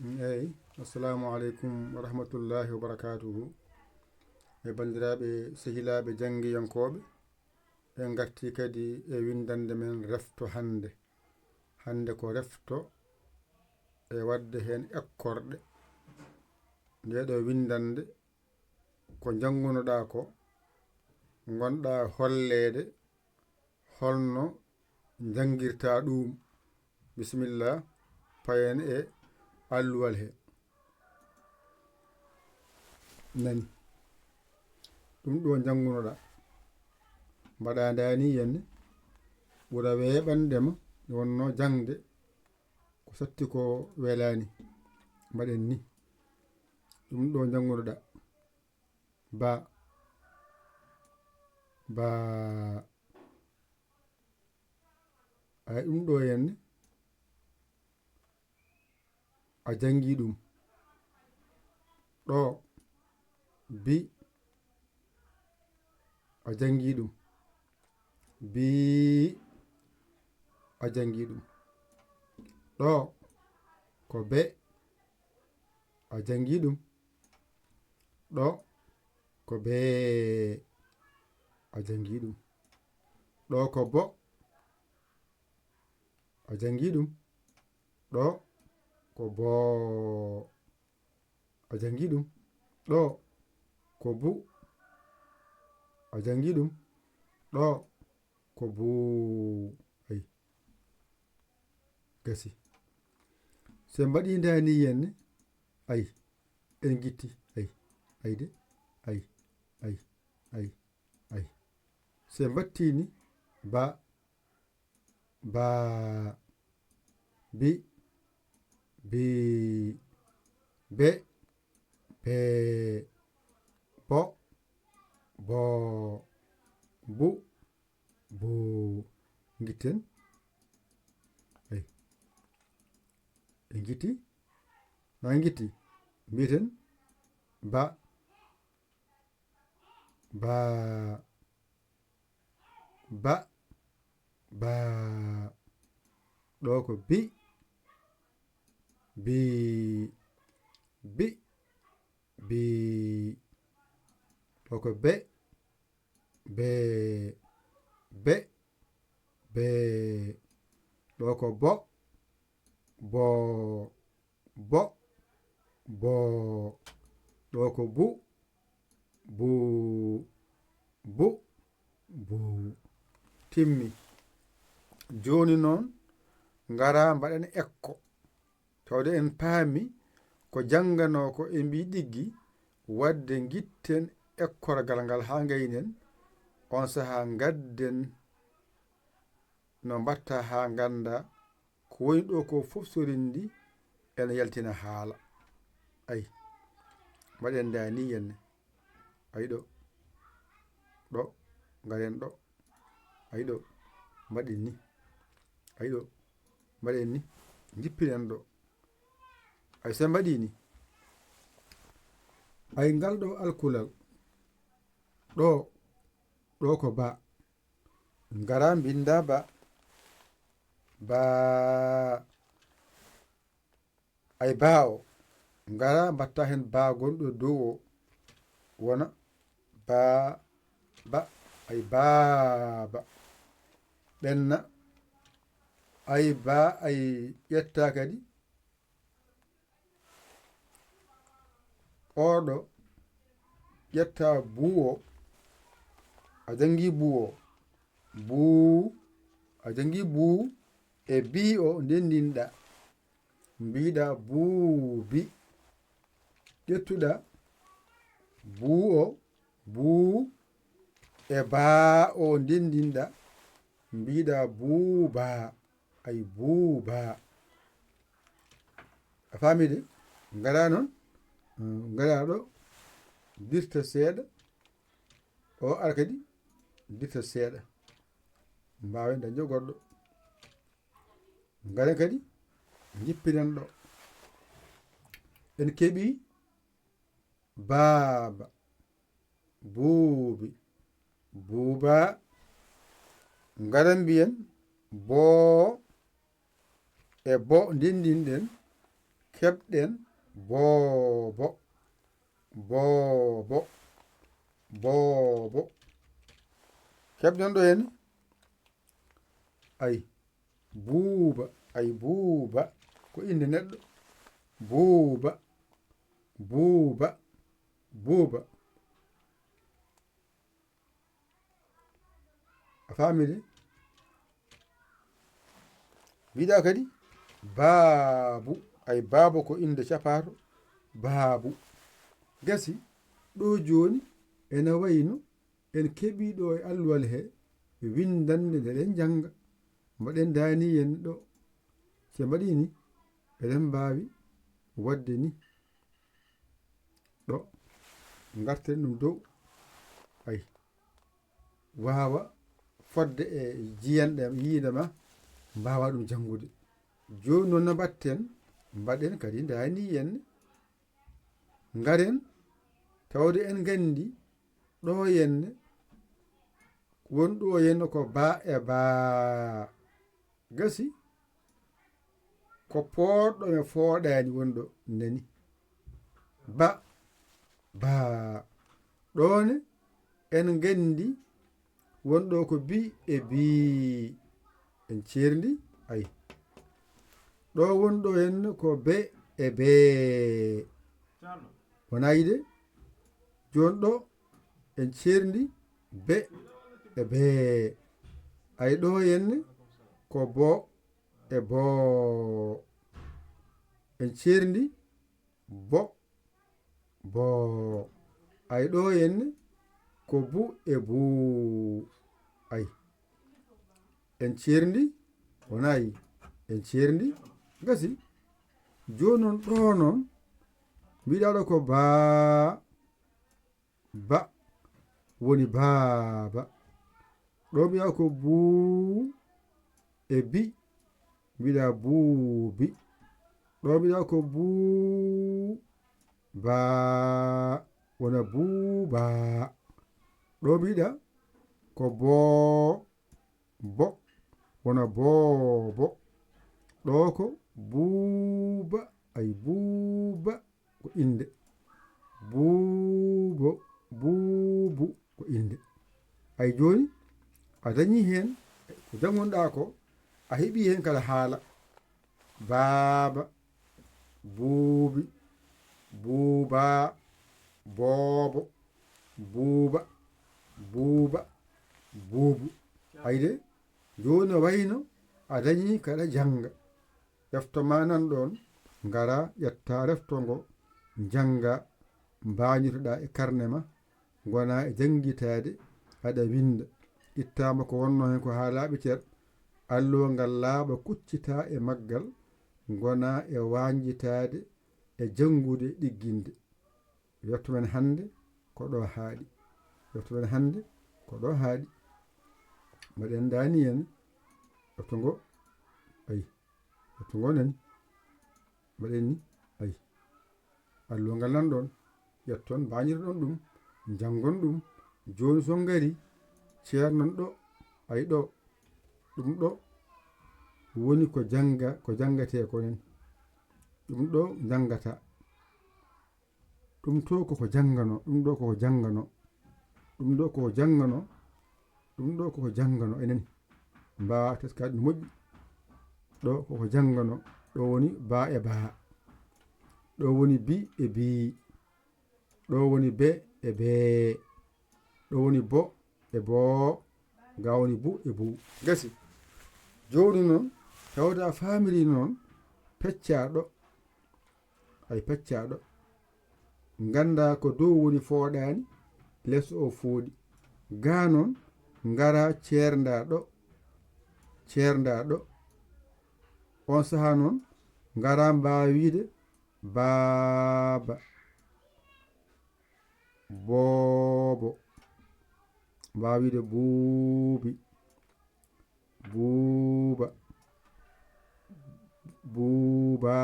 eyyi assalamu aleykum wa rahmatullahi wa barakatuhu e bandiraɓe sehilaɓe jangguiyankoɓe en garti kadi e windande men refto hande ko refto e wadde hen ekkorɗe ndeɗo windande ko jangunoɗa ko gonɗa hollede holno jangguirta ɗum bisimilla payen e alluwal he nani ɗum ɗo jangunoɗa mbaɗa dani henne ɓuura weɓandema wonno jangde ko satti ko welani mbaɗen ni ɗum ɗo jangunoɗa ba ay ɗum ɗo henne a jangi ɗum ɗo bi a jangi ɗum bi a jangi ɗum ɗo ko be a jangi ɗum ɗo ko be a jangi ɗum ɗo ko bo a jangi ɗum ɗo ko bo a jangi ɗum ɗo ko bu a jangi ɗum ɗo ko bu ay gasi se mbaɗi dani henne ay en gitti ay de ay se mbattini ba bi be bo bu gitten ay en gitti na gitti mbiten ba ɗo ko bi ɗo ko be ɗo ko bo ɗo ko bu timmi joni noon ngara mbaɗen ekko tawde en paami ko jangano ko e mbi ɗiggi wadde gitten ekkorgal ngal ha gaynen on saha gadden no mbatta ha ganda ko woni ɗo ko fof sorindi ene yaltina haala ay mbaɗen dani henne ay ɗo garen ɗo ay ɗo mbaɗen ni ay ɗo mbaɗen ni jippiren ɗo ay se mbaɗini ay ngal ɗo alkulal ɗo ko ba ngara binda ba ay ba o ngara mbatta hen ba gonɗo dow o wona ba ay baaba ɓenna ay ba ay ƴetta kadi oɗo ƴetta buwo a jangi buwo a jangi buu e bi o ndendinɗa mbiɗa buubi ƴettuɗa buu e baa o ndendinɗa mbiɗa buuba ay buuba a famide ngara noon ngara ɗo dirta seeɗa o ara kadi dirta seeɗa mbawen dañde goɗɗo ngaren kadi jippiren ɗo en keeɓi baaba buubi buuba ngaren mbiyen boo e bo ndendinɗen keɓɗen boobo boobo boobo keɓɗen ɗo henna ay buuba ay buuba ko inde neɗɗo buuba buuba buuba a famide wiɗa kadi baabu ay baabu ko inde capato baabu gasi ɗo joni ene wayno en keɓi ɗo e alluwal he windande nde ɗen janga mbaɗen dani en ɗo se mbaɗi ni eɗen mbawi wadde ni ɗo garten ɗum dow ay wawa fodde e jiyanɗe yiidema mbawa ɗum jangude joni noon no mbatten mbaɗen kadi dani en garen tawde en gandi ɗo henne wonɗo henna ko ba e baa gasi ko poɗɗo e fooɗani wonɗo nani ba baa ɗone en gandi wonɗo ko bi e bii en cerdi ay ɗo wonɗo henna ko be e bee wona yide joni ɗo en cerdi be e bee ay ɗo henne ko bo e boo en cerdi bo boo ay ɗo henne ko bu e buu ay en cerdi wonayi en cerdi gasi joni noon ɗo noon mbiɗaɗo ko baa ba woni baaba ɗo mbiya ko buu e bi mbiɗa buubi ɗo mbiɗa ko buu baa wona buuba ɗo mbiɗa ko boo bo wona boobo ɗo ko buuba ay buuba ko inde buubo buubu ko inde ay joni a dañi hen ko jangonɗa ko a heeɓi hen kala haala baaba buubi buuba boobo buuba buuba buubu ayde joni o wayno a dañi kada janga defto ma nan ɗon ngara ƴetta refto ngo janga mbañitoɗa e karne ma gona e jangitade aɗa winda ittama ko wonno hen ko ha laaɓi ceer alluwa ngal laaɓa kuccita e maggal gona e wanjitade e jangude ɗigginde yetto men hande ko ɗo haaɗi yetto men hande ko ɗo haaɗi mbaɗen dani en yetto ngo ay yetto ngo nani mbaɗen ni ay alluwa ngal nan ɗon yetton mbañirɗon ɗum jangon ɗum joni so ngari ceernon ɗo ay ɗo ɗum ɗo woni ko janga ko jangate konen ɗum ɗo jangata ɗum to koko jangano ɗum ɗo koko jangano ɗum ɗo koko jangano ɗum ɗo koko jangano enen mbawa teskade no moƴƴi ɗo koko jangano ɗo woni ba e baa ɗo woni bi e bii ɗo woni be e bee ɗo woni bo e boo ga woni bu e buu gasi joni noon tawde a famiri noon peccaɗo ay peccaɗo ganda ko dow woni fooɗani less o fooɗi ga noon ngara ceernda ɗo on saha noon ngara mbawa wiide baaba boobo mbawa wiide buubi buuba buuba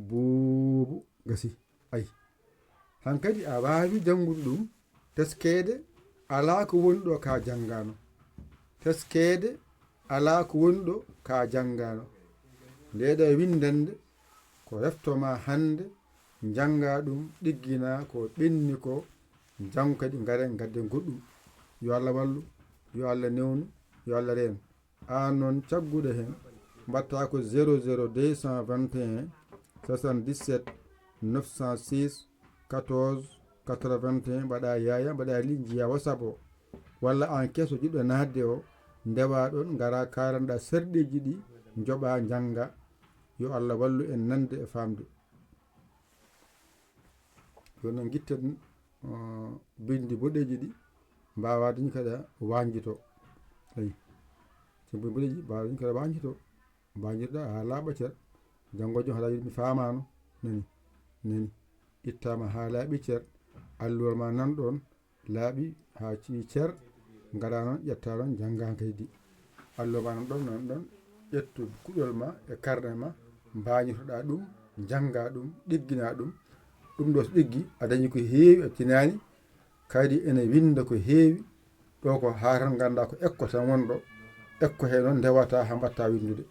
buubu gasi ay hankadi a wawi jangude ɗum teskede ala ko woni ɗo ka jangano teskede ala ko woni ɗo ka jangano ndeɗo windande ko reftoma hande janga ɗum ɗiggina ko ɓenni ko jango kadi garen gadden goɗɗum. yo Allah wallu, yo Allah newnu, yo Allah reenu. an noon cagguɗo hen mbatta ko 00 221 77 906 14 81 mbaɗa yaya mbaɗa li jiya WhatsApp o, walla en keso jiɗɗo nadde o ndewa ɗon gara karanɗa serɗeji ɗi joɓa janga. yo Allah wallu en nande e famde. jonon guitten bindi boɗeji ɗi mbawa dañi kada wanjito. ayi so boɗeji mbawa dañi kada wanjito, mbanjirɗa ha laaɓa cer. janggo jom haɗa mi famano nani ittama ha laaɓi cer, alluwal ma nan ɗon laaɓi ha ci cer, gara noon ƴetta ɗon jangga kaydi. alluwa ma nan ɗon ƴettu kuɗol ma e karne ma, mbañitoɗa ɗum, janga ɗum, ɗiggina ɗum. ɗum ɗo so ɗiggi a dañi ko heewi a tinani, kadi ene winda ko heewi ɗo ko ha tan ganda ko ekko tan wonɗo. ekko he noon ndewata ha mbatta windude.